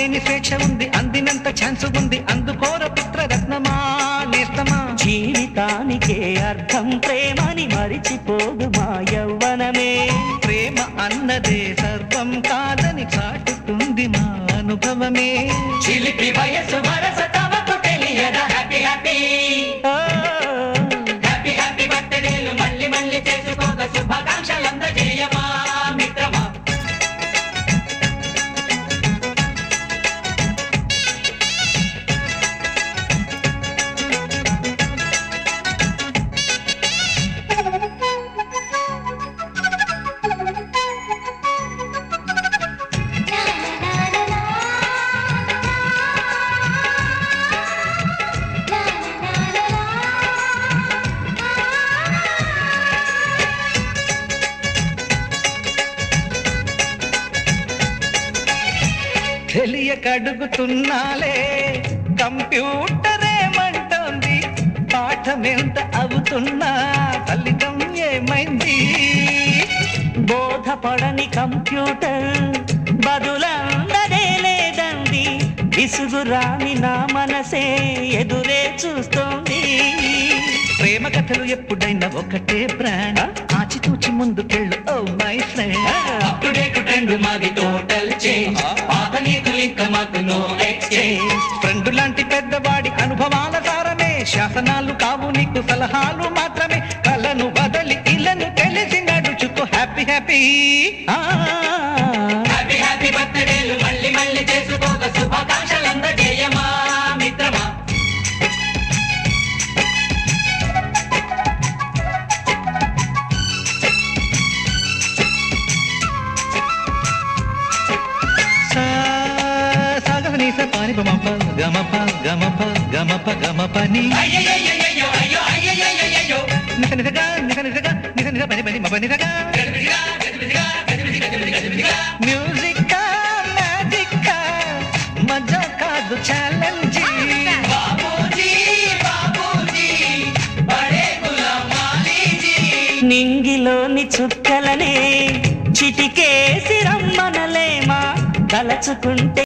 అంతులేని స్వేచ్ఛ ఉంది, అందినంత ఛాన్స్ ఉంది, అందుకోర పుత్రరత్నమా నేస్తమా. జీవితానికే అర్థం ప్రేమని మరిచిపోదు మా యవ్వనమే. ప్రేమ అన్నదే సర్వం కాదని చాటుతుంది మా అనుభవమే. చిలిపి వయసు వరస తమకు తెలియదా హ్యాపీ హ్యాపీ హ్యాపీ హ్యాపీ బర్త్డేలు మళ్ళీ మళ్ళీ చేసుకోక శుభాకాంక్షలందజేయమా మిత్రమా. తెలియక అడుగుతున్నాలే కంప్యూటరేమంటోంది, పాఠమెంత అవుతున్నా ఫలితం ఏమైంది. బోధపడని కంప్యూటర్ బదులందదే లేదండి, విసుగురాని నా మనసే ఎదురే చూస్తోంది. ప్రేమ కథలు ఎప్పుడైనా ఒకటే బ్రాండ్, ఆచితూచి ముందుకెళ్ళు oh my friend. Update trend మాది టోటల్ చేంజ్, పాత నీతులు ఇంకా మాకు నో ఎక్స్చేంజ్. ఫ్రెండ్ లాంటి పెద్దవాడి అనుభవాల సారమే, శాసనాలు కావు నీకు సలహాలు మాత్రమే. కలను బదలి ఇలను తెలిసి నడుచుకో హ్యాపీ హ్యాపీ హ్యాపీ హ్యాపీ బర్త్డేలు మళ్ళీ మళ్ళీ చేసుకోక శుభాకాంక్షలందజేయమా మిత్రమా. సాగనీస పాని బమప గమప గమప గమప గమపని నిస నిసగా నిస నిసగా నిస నిస పని పని మప నిసగా. మ్యూజిక్ మ్యాజిక్ మజా కాదు ఛాలెంజ్. నింగిలోని చుక్కలనే చిటికేసి రమ్మనలేమా, తలచుకుంటే